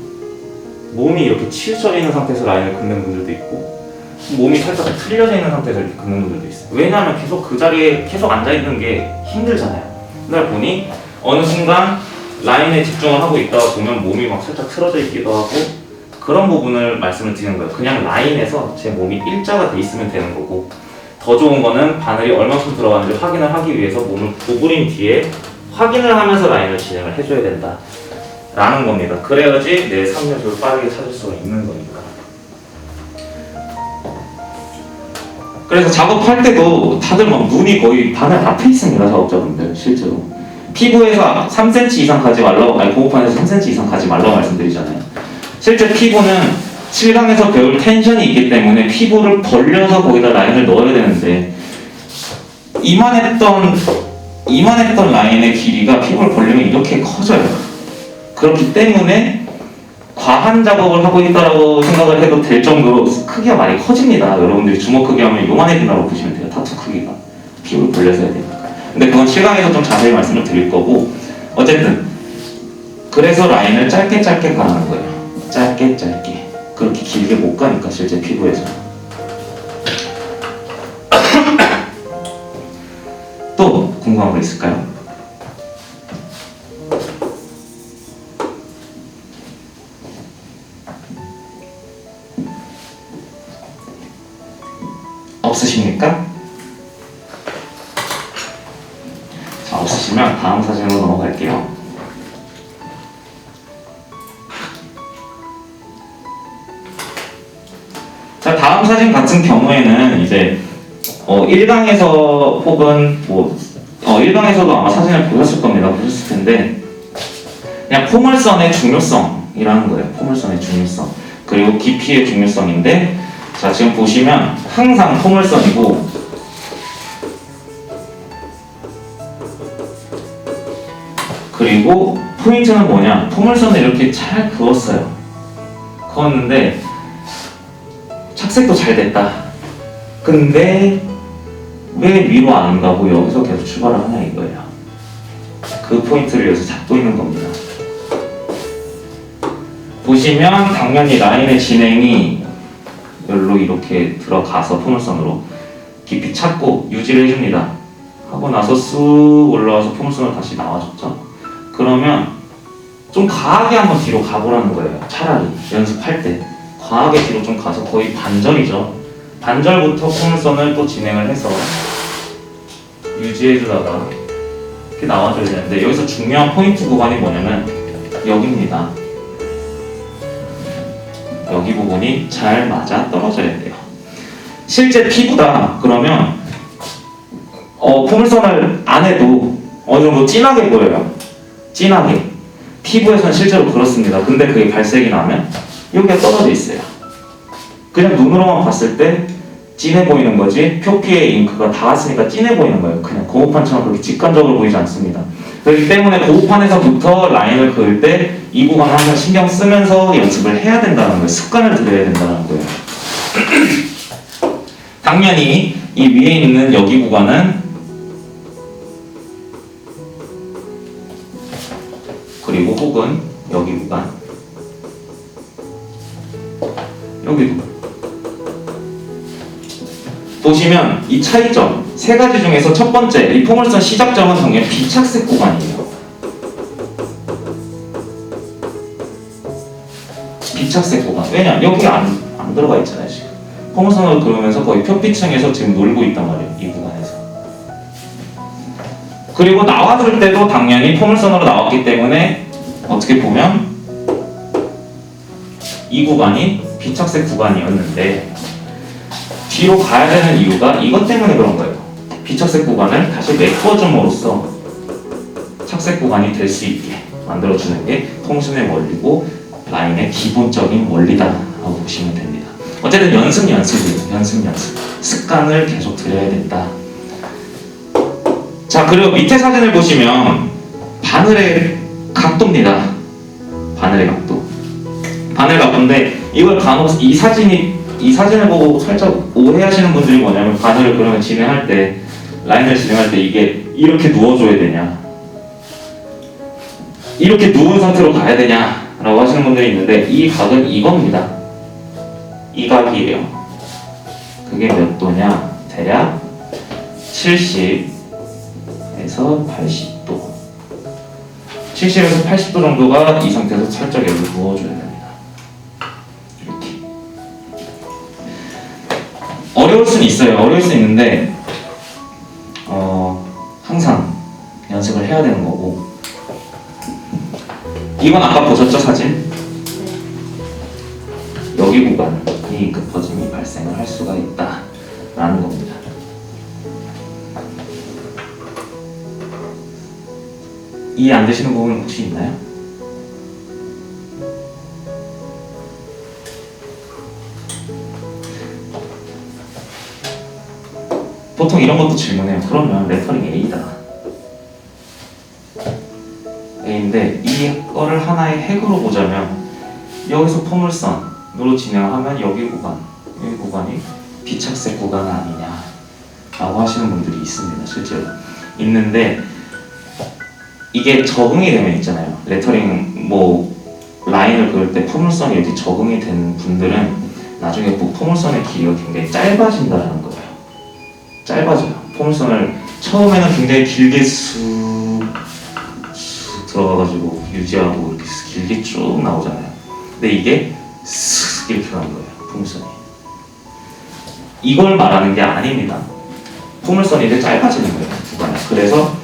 몸이 이렇게 치우쳐져 있는 상태에서 라인을 긋는 분들도 있고 몸이 살짝 틀려져 있는 상태에서 이렇게 긋는 분들도 있어요. 왜냐하면 계속 그 자리에 계속 앉아 있는 게 힘들잖아요. 그러다 보니 어느 순간 라인에 집중을 하고 있다가 보면 몸이 막 살짝 틀어져 있기도 하고 그런 부분을 말씀을 드리는 거예요. 그냥 라인에서 제 몸이 일자가 돼 있으면 되는 거고 더 좋은 거는 바늘이 얼마큼 들어가는지 확인을 하기 위해서 몸을 구부린 뒤에 확인을 하면서 라인을 진행을 해줘야 된다 라는 겁니다. 그래야지 내 3요소를 빠르게 찾을 수가 있는 거니까. 그래서 작업할 때도 다들 막 눈이 거의 바늘 앞에 있습니다. 작업자분들 실제로 피부에서 3cm 이상 가지 말라고, 아니 고급판에서 3cm 이상 가지 말라고 말씀드리잖아요. 실제 피부는 7강에서 배울 텐션이 있기 때문에 피부를 벌려서 거기다 라인을 넣어야 되는데 이만했던 라인의 길이가 피부를 벌리면 이렇게 커져요. 그렇기 때문에 과한 작업을 하고 있다고 생각을 해도 될 정도로 크기가 많이 커집니다. 여러분들이 주먹 크기 하면 요만해진다고 보시면 돼요. 타투 크기가 피부를 벌려서 해야 되니까. 근데 그건 실강에서 좀 자세히 말씀을 드릴 거고 어쨌든 그래서 라인을 짧게 가는 거예요. 짧게 그렇게 길게 못 가니까 실제 피부에서. 또 궁금한 거 있을까요? 없으십니까? 자, 없으시면 다음 사진으로 넘어갈게요. 자, 다음 사진 같은 경우에는 이제 1강에서 혹은 1강에서도 아마 사진을 보셨을 겁니다. 보셨을 텐데 그냥 포물선의 중요성이라는 거예요. 포물선의 중요성 그리고 깊이의 중요성인데 자, 지금 보시면 항상 포물선이고 그리고 포인트는 뭐냐? 포물선을 이렇게 잘 그었어요. 그었는데 착색도 잘 됐다. 근데 왜 위로 안 가고 여기서 계속 출발을 하냐 이거예요. 그 포인트를 여기서 잡고 있는 겁니다. 보시면 당연히 라인의 진행이 여기로 이렇게 들어가서 포물선으로 깊이 찾고 유지를 해줍니다. 하고 나서 쑥 올라와서 포물선으로 다시 나와줬죠. 그러면 좀 과하게 한번 뒤로 가보라는 거예요. 차라리 연습할 때 과하게 뒤로 좀 가서 거의 반절이죠. 반절부터 포물선을 또 진행을 해서 유지해주다가 이렇게 나와줘야 되는데 여기서 중요한 포인트 구간이 뭐냐면 여기입니다. 여기 부분이 잘 맞아 떨어져야 돼요. 실제 피부다 그러면 포물선을 안 해도 어느 정도 진하게 보여요. 진하게. 피부에서는 실제로 그렇습니다. 근데 그게 발색이 나면 여기가 떨어져 있어요. 그냥 눈으로만 봤을 때 진해 보이는 거지 표피에 잉크가 닿았으니까 진해 보이는 거예요. 그냥 고급판처럼 그렇게 직관적으로 보이지 않습니다. 그렇기 때문에 고급판에서부터 라인을 그을 때 이 구간을 항상 신경 쓰면서 연습을 해야 된다는 거예요. 습관을 들여야 된다는 거예요. 당연히 이 위에 있는 여기 구간은 그리고 혹은 여기 구간 여기도 보시면 이 차이점 세 가지 중에서 첫 번째 이 포물선 시작점은 당연히 비착색 구간이에요. 비착색 구간. 왜냐? 여기가 안 들어가 있잖아요. 지금 포물선으로 그러면서 거의 표피층에서 지금 놀고 있단 말이에요. 이 구간에서. 그리고 나와줄 때도 당연히 포물선으로 나왔기 때문에 어떻게 보면 이 구간이 비착색 구간이었는데 뒤로 가야 되는 이유가 이것 때문에 그런 거예요. 비착색 구간을 다시 메꿔줌으로써 착색 구간이 될 수 있게 만들어주는 게 통신의 원리고 라인의 기본적인 원리다라고 보시면 됩니다. 어쨌든 연습이에요. 연습. 습관을 계속 들여야 된다. 자, 그리고 밑에 사진을 보시면 바늘의 각도입니다. 바늘의 각도. 바늘 각도인데 이걸 간혹 이 사진을 보고 살짝 오해하시는 분들이 뭐냐면 바늘을 그러면 진행할 때 라인을 진행할 때 이게 이렇게 누워줘야 되냐, 이렇게 누운 상태로 가야 되냐라고 하시는 분들이 있는데 이 각은 이겁니다. 이 각이에요. 그게 몇 도냐? 대략 70에서 80도. 70에서 80도 정도가 이 상태에서 살짝 여기 누워줘야 됩니다. 이렇게. 어려울 수는 있어요. 어려울 수 있는데 항상 연습을 해야 되는 거고. 이건 아까 보셨죠, 사진? 여기 구간이 급퍼짐이 발생을 할 수가 있다라는 겁니다. 이해 안 되시는 부분 혹시 있나요? 보통 이런 것도 질문해요. 그러면 레터링 A다. A인데 이거를 하나의 핵으로 보자면 여기서 포물선으로 진행하면 여기 구간이 비착색 구간 아니냐 라고 하시는 분들이 있습니다. 실제로 있는데 이게 적응이 되면 있잖아요. 레터링 라인을 그을 때 포물선이 이렇게 적응이 된 분들은 나중에 포물선의 길이가 굉장히 짧아진다는 거예요. 짧아져요. 포물선을 처음에는 굉장히 길게 쑥 들어가가지고 유지하고 이렇게 길게 쭉 나오잖아요. 근데 이게 쓱 이렇게 나온 거예요. 포물선이. 이걸 말하는 게 아닙니다. 포물선이 이제 짧아지는 거예요. 구간이. 그래서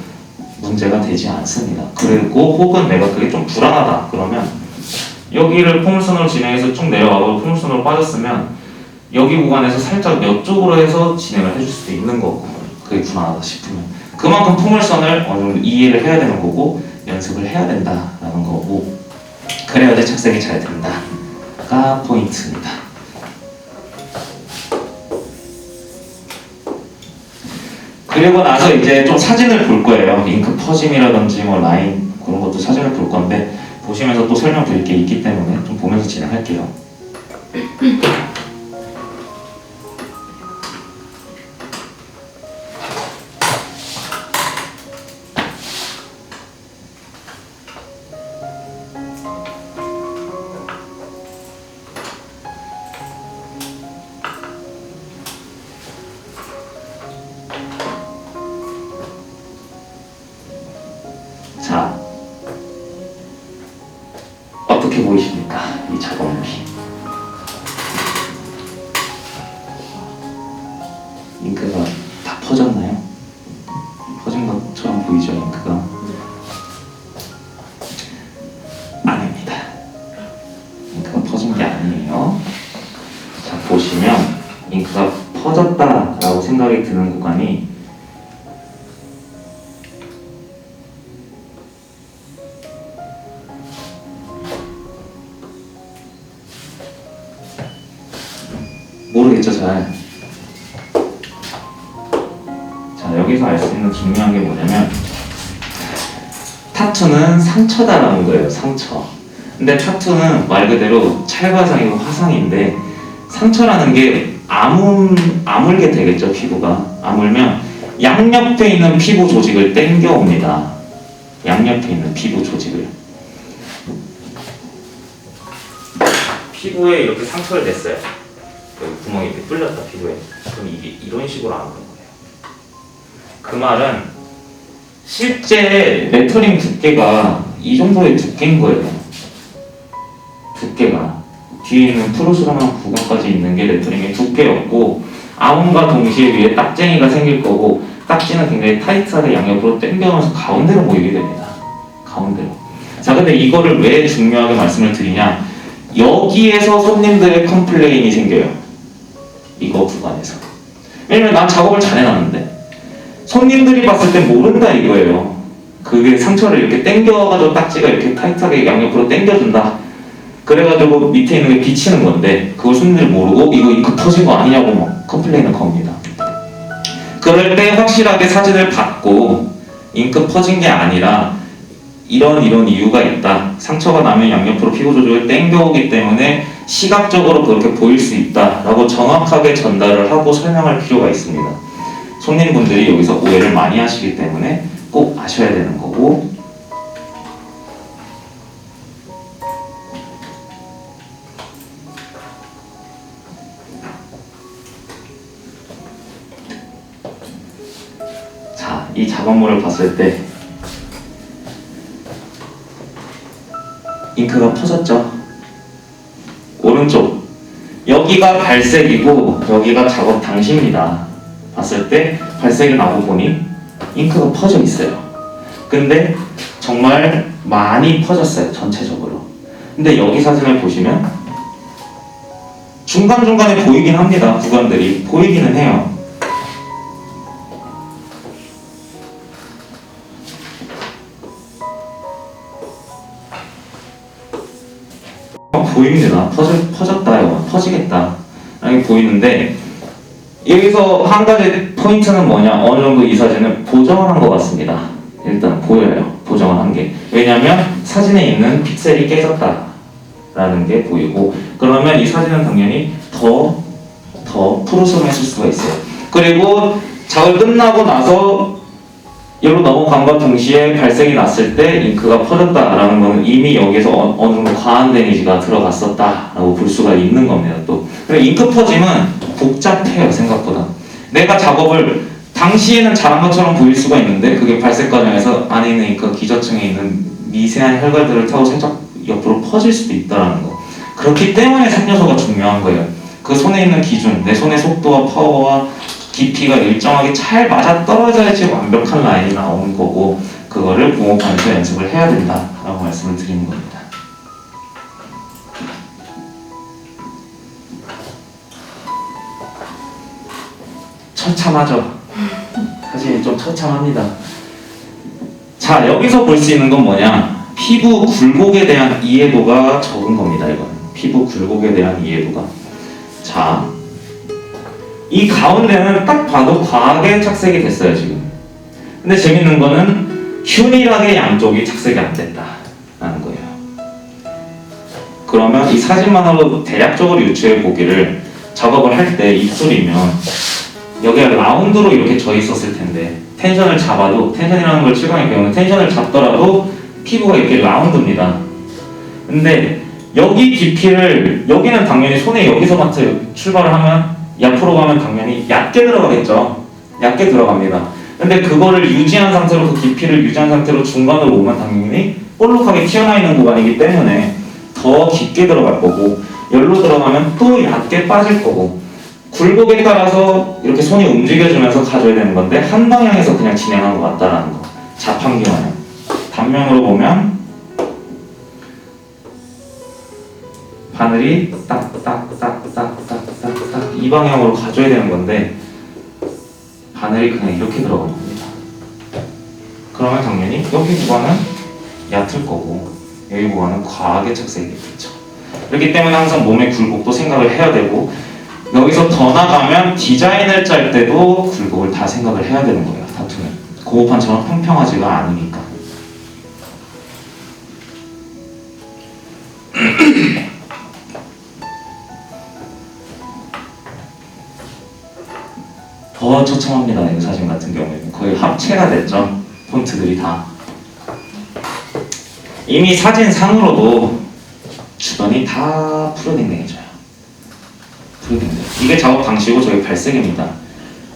문제가 되지 않습니다. 그리고 혹은 내가 그게 좀 불안하다 그러면 여기를 포물선으로 진행해서 쭉 내려가고 포물선으로 빠졌으면 여기 구간에서 살짝 옆쪽으로 해서 진행을 해줄 수도 있는 거고, 그게 불안하다 싶으면 그만큼 포물선을 어느 정도 이해를 해야 되는 거고 연습을 해야 된다라는 거고, 그래야지 착색이 잘 된다가 포인트입니다. 그리고 나서 이제 좀 사진을 볼 거예요. 잉크 퍼짐이라든지 라인 그런 것도 사진을 볼 건데 보시면서 또 설명드릴 게 있기 때문에 좀 보면서 진행할게요. 자, 어떻게 보이십니까? 이 작업물이. 잉크가 다 퍼졌나요? 퍼진 것처럼 보이죠, 잉크가? 아닙니다. 잉크가 퍼진 게 아니에요. 자, 보시면 잉크가 퍼졌다라고 생각이 드는 구간이 모르겠죠, 잘. 자, 여기서 알 수 있는 중요한 게 뭐냐면 타투는 상처다라는 거예요. 상처. 근데 타투는 말 그대로 찰과상이고 화상인데 상처라는 게 아물게 되겠죠. 피부가 아물면 양옆에 있는 피부 조직을 당겨옵니다. 양옆에 있는 피부 조직을. 피부에 이렇게 상처를 냈어요. 여기 구멍이 이렇게 뚫렸다, 피부에. 그럼 이게 이런 식으로 아무는 거예요. 그 말은 실제 레터링 두께가 이 정도의 두께인 거예요. 두께가 뒤에 있는 프로스럼한 구간까지 있는 게 레터링의 두께였고, 아움과 동시에 위에 딱쟁이가 생길 거고, 딱지는 굉장히 타이트하게 양옆으로 당겨면서 가운데로 모이게 됩니다. 가운데로. 자, 근데 이거를 왜 중요하게 말씀을 드리냐? 여기에서 손님들의 컴플레인이 생겨요. 이거 구간에서. 왜냐면 난 작업을 잘 해놨는데 손님들이 봤을 땐 모른다 이거예요. 그게 상처를 이렇게 당겨가지고 딱지가 이렇게 타이트하게 양옆으로 당겨준다. 그래가지고 밑에 있는 게 비치는 건데 그걸 손님들이 모르고 이거 잉크 터진 거 아니냐고 막 컴플레인을 겁니다. 그럴 때 확실하게 사진을 받고 잉크 퍼진 게 아니라 이런 이유가 있다. 상처가 나면 양옆으로 피부 조직을 당겨오기 때문에 시각적으로 그렇게 보일 수 있다 라고 정확하게 전달을 하고 설명할 필요가 있습니다. 손님분들이 여기서 오해를 많이 하시기 때문에 꼭 아셔야 되는 거고, 자, 이 작업물을 봤을 때 잉크가 퍼졌죠? 오른쪽 여기가 발색이고 여기가 작업 당시입니다. 봤을 때 발색이 나고 보니 잉크가 퍼져 있어요. 근데 정말 많이 퍼졌어요, 전체적으로. 근데 여기 사진을 보시면 중간중간에 보이긴 합니다. 구간들이 보이기는 해요. 보입니다. 퍼졌다요. 퍼지겠다. 이렇게 보이는데 여기서 한 가지 포인트는 뭐냐? 어느 정도 이 사진은 보정을 한 것 같습니다. 일단 보여요. 보정을 한 게. 왜냐하면 사진에 있는 픽셀이 깨졌다라는 게 보이고, 그러면 이 사진은 당연히 더 푸르스름했을 수가 있어요. 그리고 작업 끝나고 나서 여기로 넘어간과 동시에 발색이 났을 때 잉크가 퍼졌다라는 것은 이미 여기서 어느 정도 과한 데미지가 들어갔었다라고 볼 수가 있는 겁니다. 또 잉크 퍼짐은 복잡해요, 생각보다. 내가 작업을 당시에는 잘한 것처럼 보일 수가 있는데 그게 발색 과정에서 안에 있는 잉크가 기저층에 있는 미세한 혈관들을 타고 살짝 옆으로 퍼질 수도 있다는 거. 그렇기 때문에 3요소가 중요한 거예요. 그 손에 있는 기준, 내 손의 속도와 파워와 깊이가 일정하게 잘 맞아떨어져야지 완벽한 라인이 나오는 거고, 그거를 공업판에서 연습을 해야 된다라고 말씀을 드리는 겁니다. 처참하죠? 사실 좀 처참합니다. 자, 여기서 볼 수 있는 건 뭐냐? 피부 굴곡에 대한 이해도가 적은 겁니다. 이거는 피부 굴곡에 대한 이해도가. 자, 이 가운데는 딱 봐도 과하게 착색이 됐어요, 지금. 근데 재밌는 거는 균일하게 양쪽이 착색이 안 됐다라는 거예요. 그러면 이 사진만으로 대략적으로 유추해 보기를, 작업을 할 때 입술이면 여기가 라운드로 이렇게 져 있었을 텐데, 텐션을 잡아도, 텐션이라는 걸 실감에 배우는 텐션을 잡더라도 피부가 이렇게 라운드입니다. 근데 여기 깊이를, 여기는 당연히 손에 여기서부터 출발을 하면 옆으로 가면 당연히 얕게 들어가겠죠. ят게 들어갑니다. 근데 그거를 유지한 상태로, 그 깊이를 유지한 상태로 중간으로 오면 당연히 볼록하게 튀어나와 있는 구간이기 때문에 더 깊게 들어갈 거고, 여기로 들어가면 또 얕게 빠질 거고, 굴곡에 따라서 이렇게 손이 움직여주면서 가져야 되는 건데 한 방향에서 그냥 진행한 것 같다라는 거. 자판기 마냥. 단면으로 보면 바늘이 딱딱딱딱딱딱딱 이 방향으로 가져야 되는 건데 바늘이 그냥 이렇게 들어간 겁니다. 그러면 당연히 여기 구간은 얕을 거고 여기 구간은 과하게 착색이겠죠. 그렇기 때문에 항상 몸의 굴곡도 생각을 해야 되고, 여기서 더 나가면 디자인을 짤 때도 굴곡을 다 생각을 해야 되는 거예요. 타투는 고급판처럼 평평하지가 않으니까. 더 처참합니다. 이 사진 같은 경우에는 거의 합체가 됐죠. 폰트들이 다. 이미 사진상으로도 주변이 다 푸르댕댕해져요. 푸르댕댕. 이게 작업 방식이고 저희 발색입니다.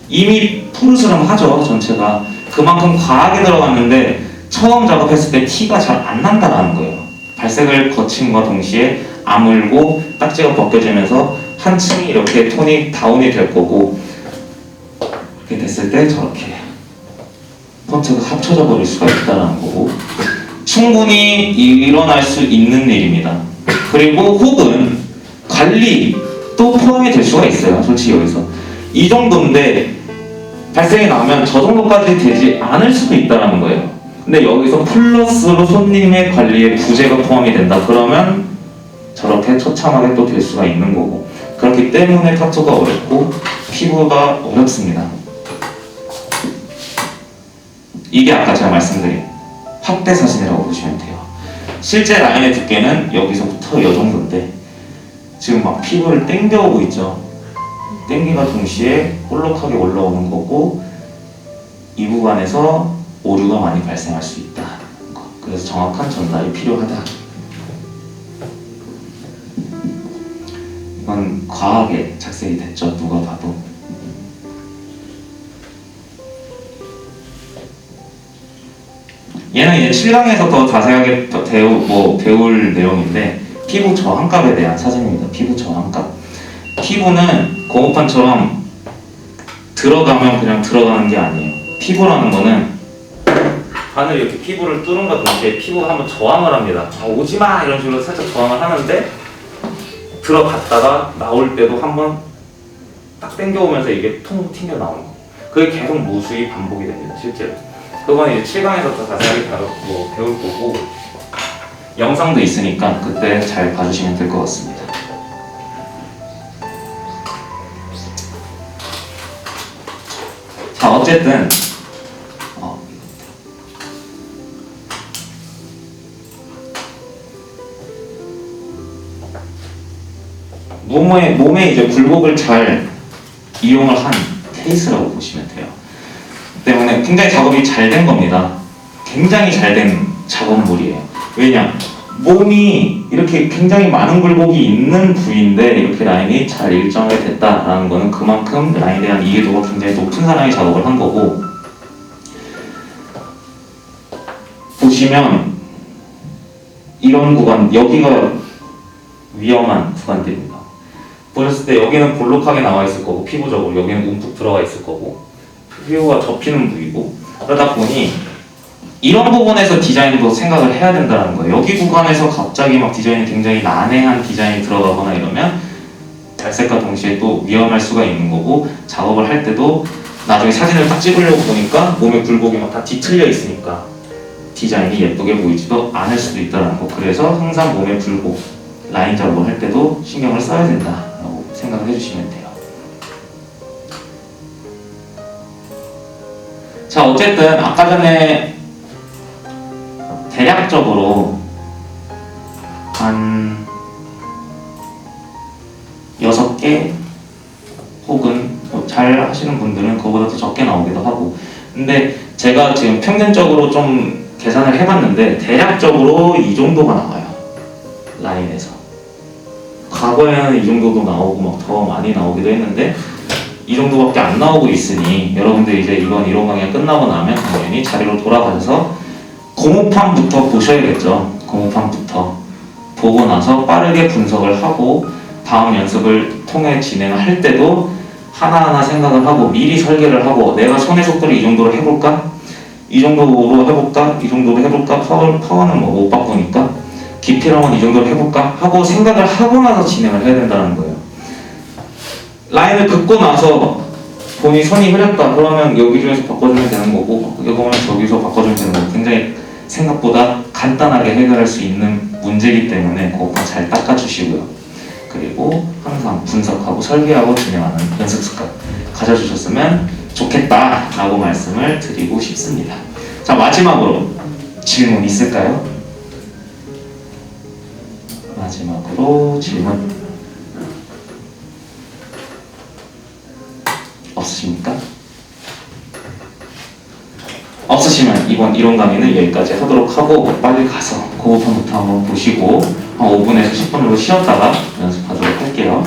이미 푸르스름하죠, 전체가. 그만큼 과하게 들어갔는데 처음 작업했을 때 티가 잘 안 난다라는 거예요. 발색을 거침과 동시에 아물고 딱지가 벗겨지면서 한층 이렇게 톤이 다운이 될 거고, 이렇게 됐을 때 저렇게 폰트가 합쳐져 버릴 수가 있다는 거고, 충분히 일어날 수 있는 일입니다. 그리고 혹은 관리도 포함이 될 수가 있어요. 솔직히 여기서 이 정도인데 발생이 나면 저 정도까지 되지 않을 수도 있다는 거예요. 근데 여기서 플러스로 손님의 관리에 부재가 포함이 된다. 그러면 저렇게 처참하게 또 될 수가 있는 거고, 그렇기 때문에 타투가 어렵고 피부가 어렵습니다. 이게 아까 제가 말씀드린 확대 사진이라고 보시면 돼요. 실제 라인의 두께는 여기서부터 이 정도인데 지금 막 피부를 당겨오고 있죠. 당기가 동시에 볼록하게 올라오는 거고, 이 구간에서 오류가 많이 발생할 수 있다. 그래서 정확한 전달이 필요하다. 이건 과하게 착색이 됐죠. 누가 봐도. 얘는 이제 7강에서 더 자세하게 배울 내용인데, 피부 저항값에 대한 사진입니다. 피부 저항값. 피부는 고무판처럼 들어가면 그냥 들어가는 게 아니에요. 피부라는 거는 바늘 이렇게 피부를 뚫은과 동시에 피부가 한번 저항을 합니다. 오지마! 이런 식으로 살짝 저항을 하는데, 들어갔다가 나올 때도 한번 딱 당겨오면서 이게 통 튕겨 나오는 거예요. 그게 계속 무수히 반복이 됩니다. 실제로. 그건 이제 7강에서 더 자세하게 배울 거고, 영상도 있으니까 그때 잘 봐주시면 될 것 같습니다. 자, 어쨌든 몸에 이제 굴곡을 잘 이용을 한 케이스라고 보시면 돼요. 때문에 굉장히 작업이 잘 된 겁니다. 굉장히 잘 된 작업물이에요. 왜냐? 몸이 이렇게 굉장히 많은 굴곡이 있는 부위인데 이렇게 라인이 잘 일정하게 됐다라는 거는 그만큼 라인에 대한 이해도가 굉장히 높은 사람이 작업을 한 거고, 보시면 이런 구간, 여기가 위험한 구간들입니다. 보셨을 때 여기는 볼록하게 나와 있을 거고, 피부적으로 여기는 움푹 들어가 있을 거고, 피부가 접히는 부위고, 그러다 보니 이런 부분에서 디자인도 생각을 해야 된다는 거예요. 여기 구간에서 갑자기 막 디자인이 굉장히 난해한 디자인이 들어가거나 이러면 발색과 동시에 또 위험할 수가 있는 거고, 작업을 할 때도 나중에 사진을 딱 찍으려고 보니까 몸에 굴곡이 막 다 뒤틀려 있으니까 디자인이 예쁘게 보이지도 않을 수도 있다는 거. 그래서 항상 몸에 굴곡, 라인 작업을 할 때도 신경을 써야 된다라고 생각을 해주시면 돼요. 자, 어쨌든 아까 전에 대략적으로 한 6개 혹은 잘 하시는 분들은 그거보다 더 적게 나오기도 하고, 근데 제가 지금 평균적으로 좀 계산을 해봤는데 대략적으로 이 정도가 나와요. 라인에서. 과거에는 이 정도도 나오고 막 더 많이 나오기도 했는데 이 정도밖에 안 나오고 있으니 여러분들이 이제 이번 이론 강의가 끝나고 나면 당연히 자리로 돌아가셔서 고무판부터 보셔야겠죠. 고무판부터 보고 나서 빠르게 분석을 하고 다음 연습을 통해 진행을 할 때도 하나하나 생각을 하고 미리 설계를 하고, 내가 손의 속도를 이 정도로 해볼까? 이 정도로 해볼까? 이 정도로 해볼까? 파워는 뭐 못 바꾸니까 깊이랑은 이 정도로 해볼까? 하고 생각을 하고 나서 진행을 해야 된다는 거예요. 라인을 긋고 나서 본인이 손이 흐렸다 그러면 여기 중에서 바꿔주면 되는 거고, 여기 보면 저기서 바꿔주면 되는 거고, 굉장히 생각보다 간단하게 해결할 수 있는 문제이기 때문에 그것만 잘 닦아주시고요. 그리고 항상 분석하고 설계하고 진행하는 연습 습관 가져주셨으면 좋겠다라고 말씀을 드리고 싶습니다. 자, 마지막으로 질문 있을까요? 마지막으로 질문 없으십니까? 없으시면 이번 이론 강의는 여기까지 하도록 하고 빨리 가서 고급판부터 한번 보시고 한 5분에서 10분 정도 쉬었다가 연습하도록 할게요.